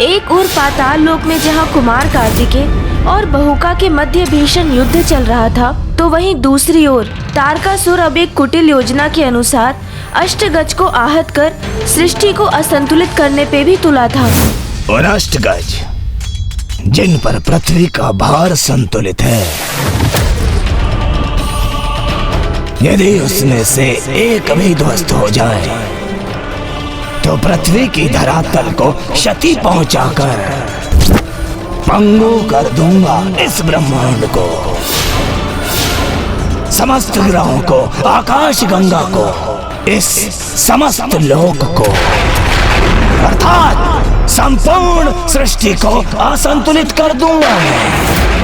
एक ओर पाताल लोक में जहाँ कुमार कार्तिकेय और बहुका के मध्य भीषण युद्ध चल रहा था, तो वहीं दूसरी ओर तारकासुर अब एक कुटिल योजना के अनुसार अष्टगज को आहत कर सृष्टि को असंतुलित करने पे भी तुला था। और अष्टगज जिन पर पृथ्वी का भार संतुलित है, यदि उसमें से एक भी ध्वस्त हो जाए तो पृथ्वी की धरातल को क्षति पहुंचाकर पंगु कर दूंगा इस ब्रह्मांड को, समस्त ग्रहों को, आकाश गंगा को, इस समस्त लोक को, अर्थात संपूर्ण सृष्टि को असंतुलित कर दूंगा मैं।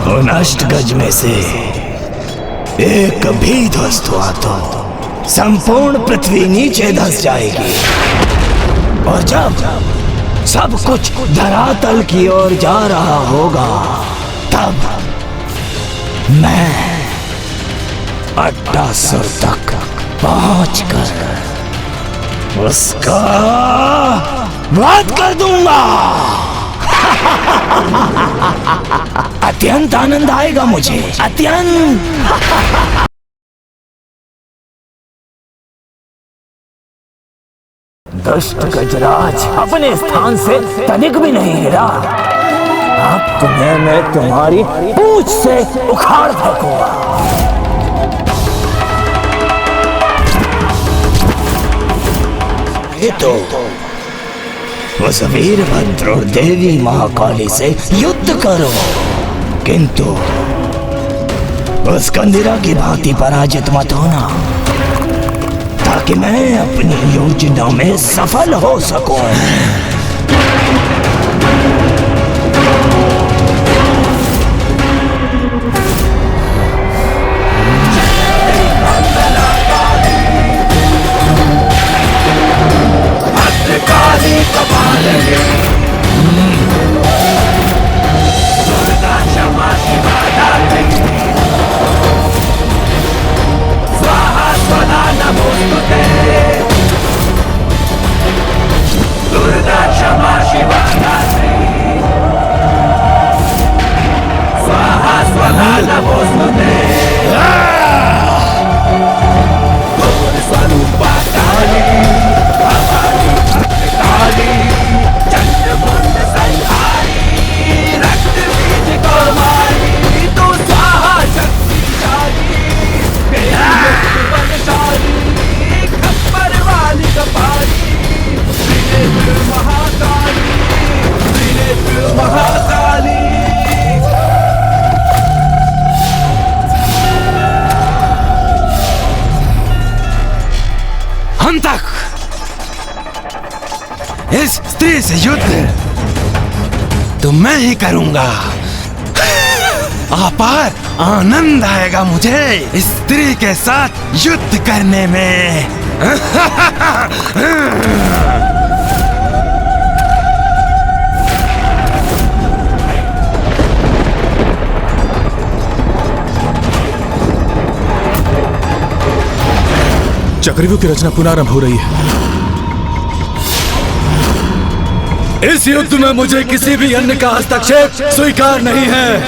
उन अष्टगज में से एक भी ध्वस्त हुआ तो संपूर्ण पृथ्वी नीचे धंस जाएगी, और जब सब कुछ धरातल की ओर जा रहा होगा, तब मैं अट्टासुर तक पहुंचकर उसका वध कर दूंगा। अत्यंत आनंद आएगा मुझे, अत्यंत। दुष्ट गजराज अपने स्थान से तनिक भी नहीं हिला। अब तुम्हें मैं तुम्हारी पूंछ से उखाड़ फेंकूंगा। ये तो उस वीरभद्र और देवी महाकाली से युद्ध करो, किंतु उस कंदिरा की भांति पराजित मत होना, ताकि मैं अपनी योजना में सफल हो सकूं। हम तक इस स्त्री से युद्ध तो मैं ही करूंगा। अपार आनंद आएगा मुझे इस स्त्री के साथ युद्ध करने में। चक्रव्यूह की रचना पुनरारंभ हो रही है। इस युद्ध में मुझे किसी भी अन्य का हस्तक्षेप स्वीकार नहीं है।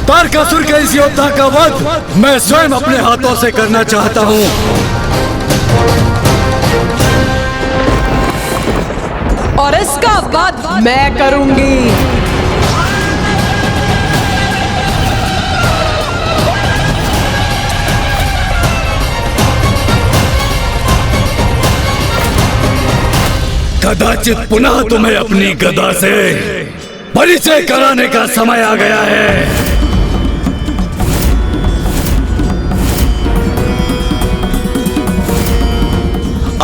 तारकासुर के इस योद्धा का वध मैं स्वयं अपने हाथों से करना चाहता हूं। और इसका वध मैं करूंगी। कदाचित पुनः तुम्हें अपनी गदा से परिचय कराने का समय आ गया है।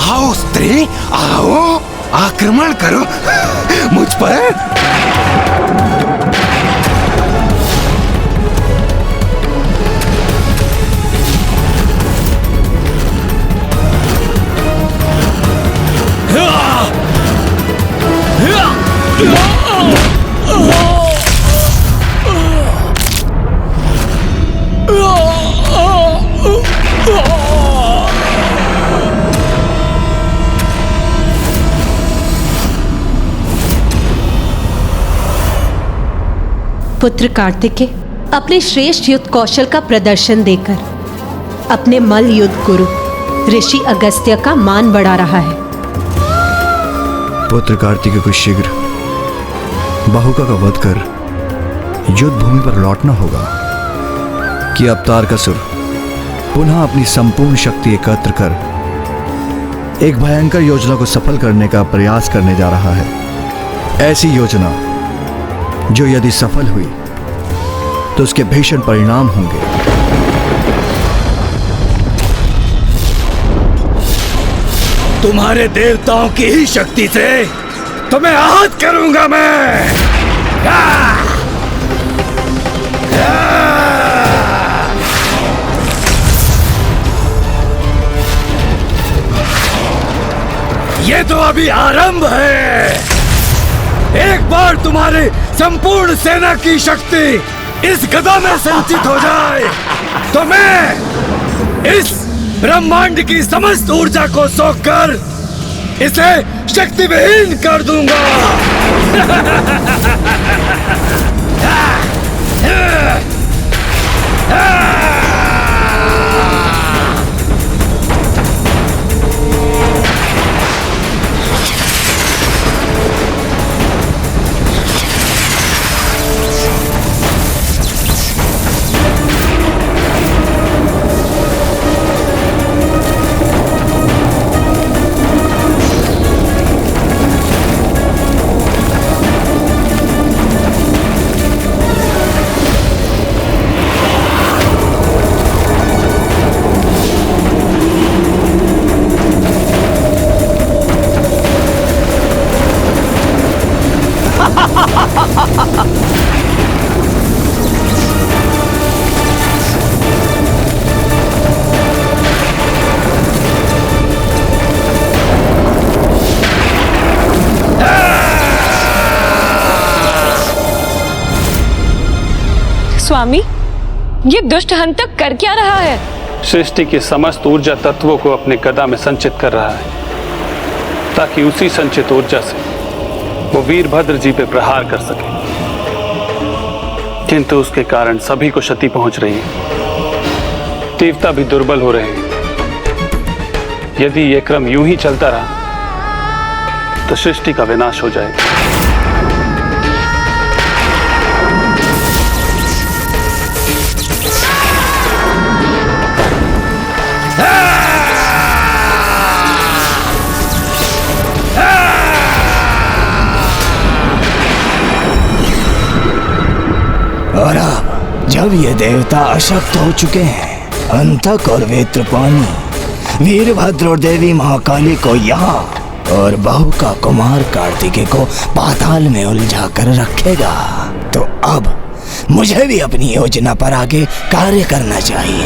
आओ स्त्री, आओ, आक्रमण करो मुझ पर। पुत्र कार्तिकेय अपने श्रेष्ठ युद्ध कौशल का प्रदर्शन देकर अपने मल्ल युद्ध गुरु ऋषि अगस्त्य का मान बढ़ा रहा है। पुत्र कार्तिकेय को शीघ्र बहुका का वध कर युद्ध भूमि पर लौटना होगा कि अब तारकासुर पुनः अपनी संपूर्ण शक्ति एकत्र कर एक भयंकर योजना को सफल करने का प्रयास करने जा रहा है। ऐसी योजना जो यदि सफल हुई तो उसके भीषण परिणाम होंगे। तुम्हारे देवताओं की ही शक्ति से तुम्हें आहत करूंगा मैं। ये तो अभी आरंभ है। एक बार तुम्हारी संपूर्ण सेना की शक्ति इस गदा में संचित हो जाए तो मैं इस ब्रह्मांड की समस्त ऊर्जा को सोखकर इसे शक्ति विहीन कर दूंगा। स्वामी, ये दुष्ट हंतक कर क्या रहा है? सृष्टि के समस्त ऊर्जा तत्वों को अपने गदा में संचित कर रहा है ताकि उसी संचित ऊर्जा से वो वीरभद्र जी पे प्रहार कर सके। किंतु उसके कारण सभी को क्षति पहुंच रही है, देवता भी दुर्बल हो रहे हैं। यदि ये क्रम यूं ही चलता रहा तो सृष्टि का विनाश हो जाएगा। और अब जब ये देवता अशक्त हो चुके हैं, अंतक और वेत्रपाणी वीरभद्र और देवी महाकाली को यहाँ और बहू का कुमार कार्तिकेय को पाताल में उलझा कर रखेगा, तो अब मुझे भी अपनी योजना पर आगे कार्य करना चाहिए।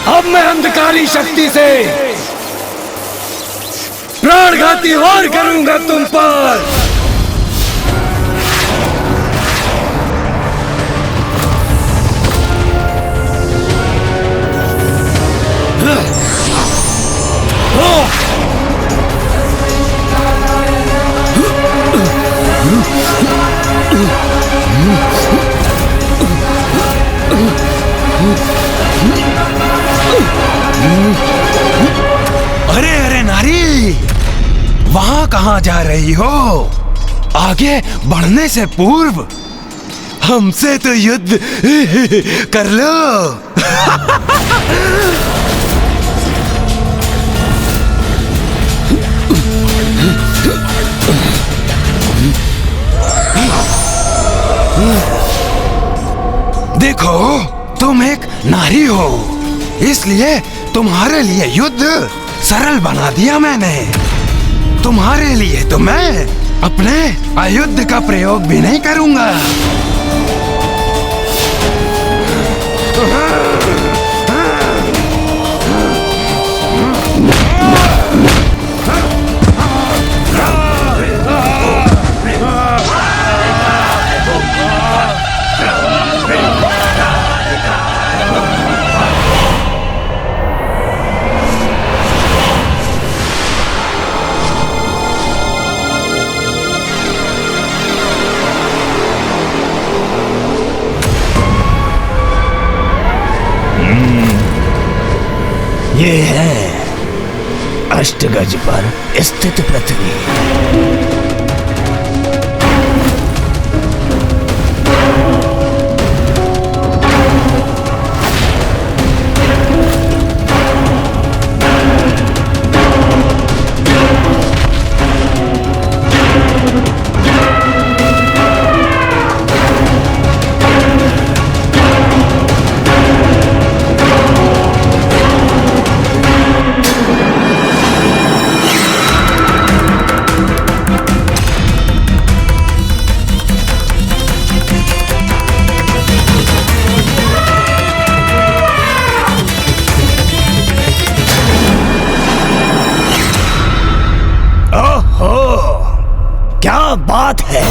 अब मैं अंधकारी शक्ति से प्राणघाती वार करूंगा तुम पर। अरे अरे नारी, वहां कहां जा रही हो? आगे बढ़ने से पूर्व हमसे तो युद्ध कर लो। देखो, तुम एक नारी हो, इसलिए तुम्हारे लिए युद्ध सरल बना दिया मैंने। तुम्हारे लिए तो मैं अपने आयुध का प्रयोग भी नहीं करूंगा। ये है अष्टगज पर स्थित पृथ्वी। क्या बात है!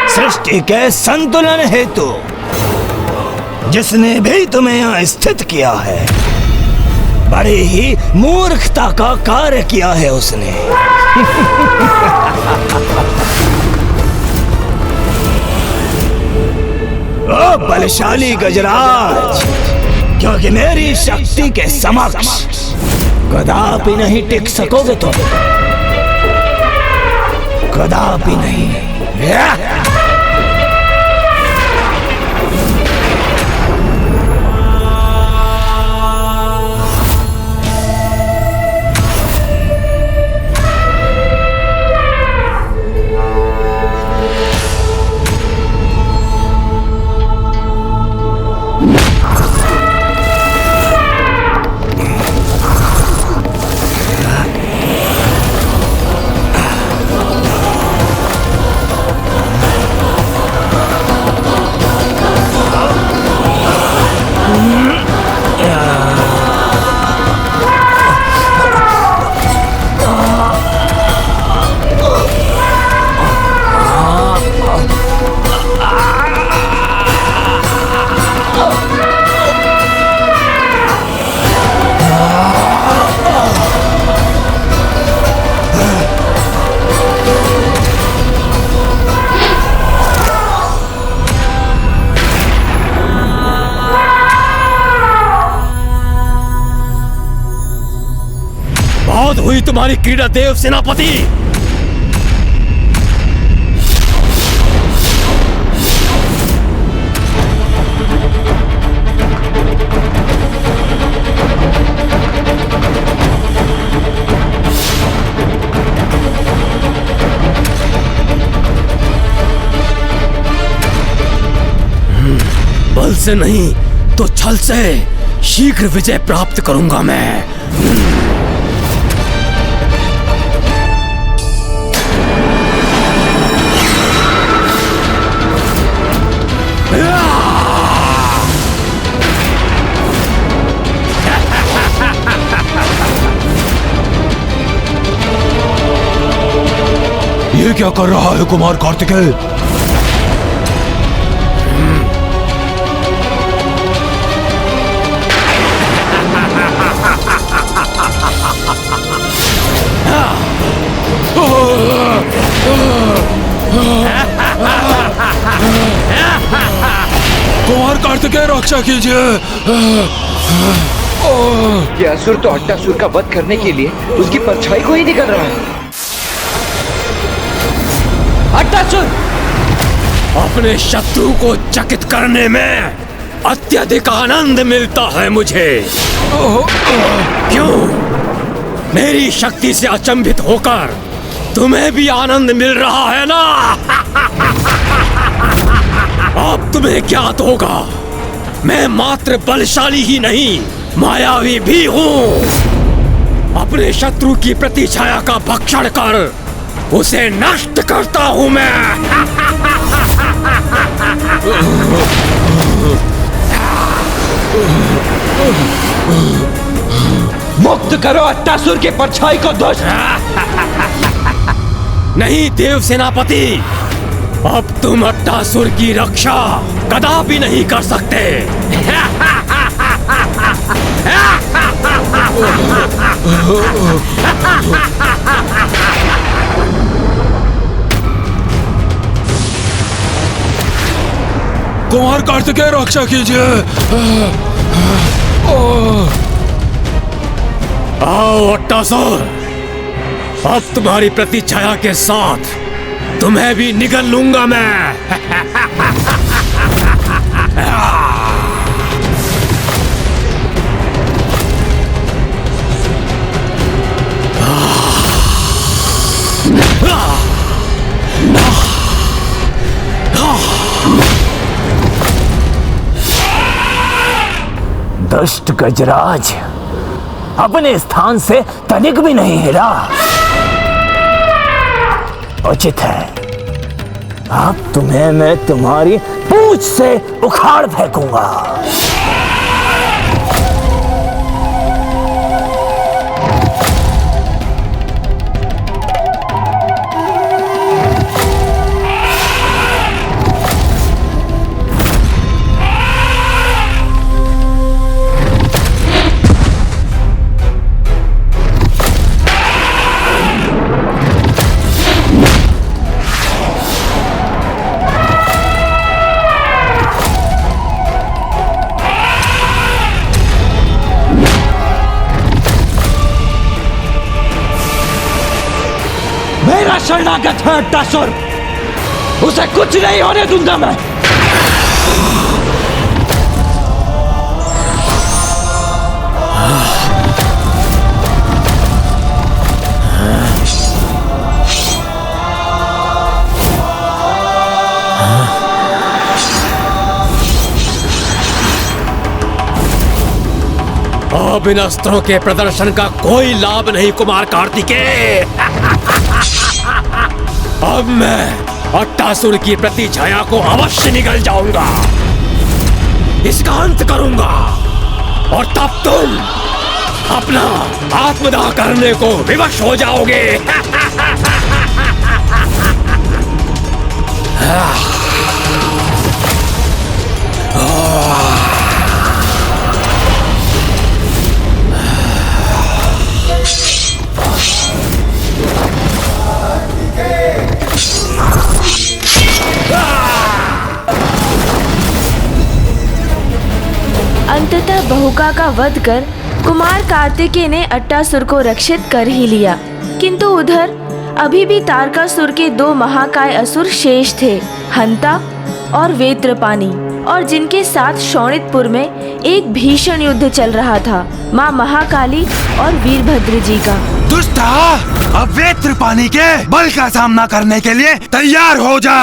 सृष्टि के संतुलन हेतु जिसने भी तुम्हें यहाँ स्थित किया है, बड़ी ही मूर्खता का कार्य किया है उसने। ओ बलशाली गजराज, क्योंकि मेरी शक्ति के समक्ष कदापि नहीं टिक सकोगे तुम, कदापि नहीं। बहुत हुई तुम्हारी क्रीड़ा देव सेनापति। बल से नहीं तो छल से शीघ्र विजय प्राप्त करूंगा मैं। ये क्या कर रहा है कुमार कार्तिकेय? कुमार कार्तिकेय रक्षा कीजिए। ये असुर तो अट्टासुर का वध करने के लिए उसकी परछाई को ही निकल रहा है। अट्टासुर! अपने शत्रु को चकित करने में अत्यधिक आनंद मिलता है मुझे। क्यों? मेरी शक्ति से अचंभित होकर तुम्हें भी आनंद मिल रहा है ना? अब तुम्हें ज्ञात होगा, मैं मात्र बलशाली ही नहीं, मायावी भी हूँ। अपने शत्रु की प्रतिछाया का भक्षण कर उसे नष्ट करता हूँ मैं। मुक्त करो अट्टासुर के परछाई को दुष्ट। नहीं देव सेनापति, अब तुम अट्टासुर की रक्षा कदापि नहीं कर सकते। कुमार कार्तिकेय रक्षा कीजिए। आओ अट्टासुर, अब तुम्हारी प्रतिछाया के साथ तुम्हें भी निगल लूंगा मैं। दुष्ट गजराज अपने स्थान से तनिक भी नहीं हिला। उचित है, अब तुम्हें मैं तुम्हारी पूंछ से उखाड़ फेंकूंगा। मेरा शरणागत है अट्टासुर, उसे कुछ नहीं होने दूंगा मैं। अब इन अस्त्रों के प्रदर्शन का कोई लाभ नहीं कुमार कार्तिकेय। अब मैं अट्टासुर की प्रतिछाया को अवश्य निगल जाऊंगा, इसका अंत करूंगा, और तब तुम अपना आत्मदाह करने को विवश हो जाओगे। अंततः बहुका का वध कर कुमार कार्तिकेय ने अट्टासुर को रक्षित कर ही लिया, किंतु उधर अभी भी तारकासुर के दो महाकाय असुर शेष थे, हंता और वेत्रपानी, और जिनके साथ शोणितपुर में एक भीषण युद्ध चल रहा था माँ महाकाली और वीरभद्र जी का। दुष्टा, अब वेत्रपानी के बल का सामना करने के लिए तैयार हो जा।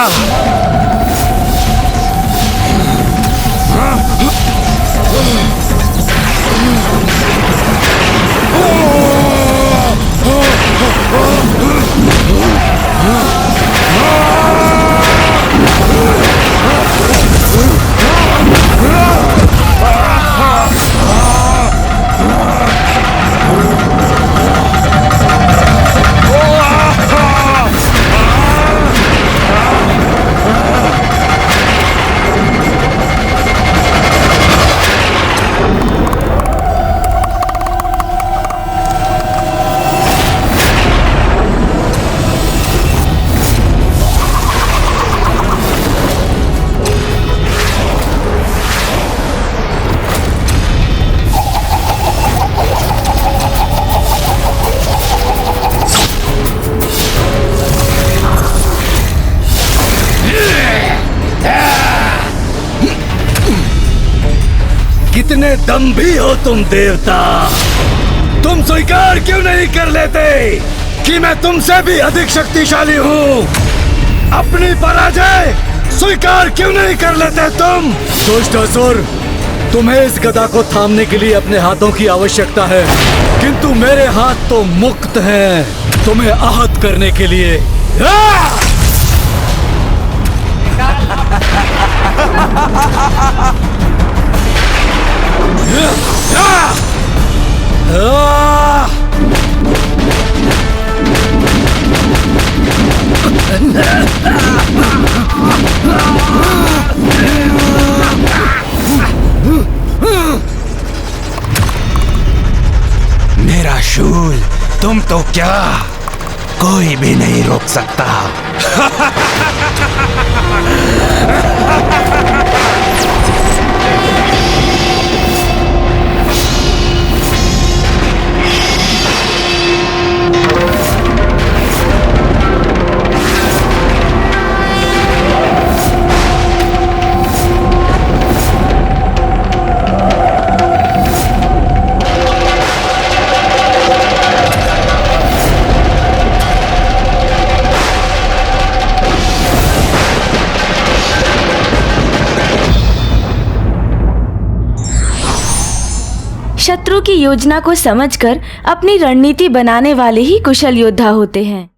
कितने दम्भी हो तुम देवता! तुम स्वीकार क्यों नहीं कर लेते कि मैं तुमसे भी अधिक शक्तिशाली हूँ? अपनी पराजय स्वीकार क्यों नहीं कर लेते तुम? दुष्ट असुर, तुम्हें इस गदा को थामने के लिए अपने हाथों की आवश्यकता है, किंतु मेरे हाथ तो मुक्त हैं तुम्हें आहत करने के लिए। मेरा शूल तुम तो क्या कोई भी नहीं रोक सकता। शत्रु की योजना को समझकर अपनी रणनीति बनाने वाले ही कुशल योद्धा होते हैं।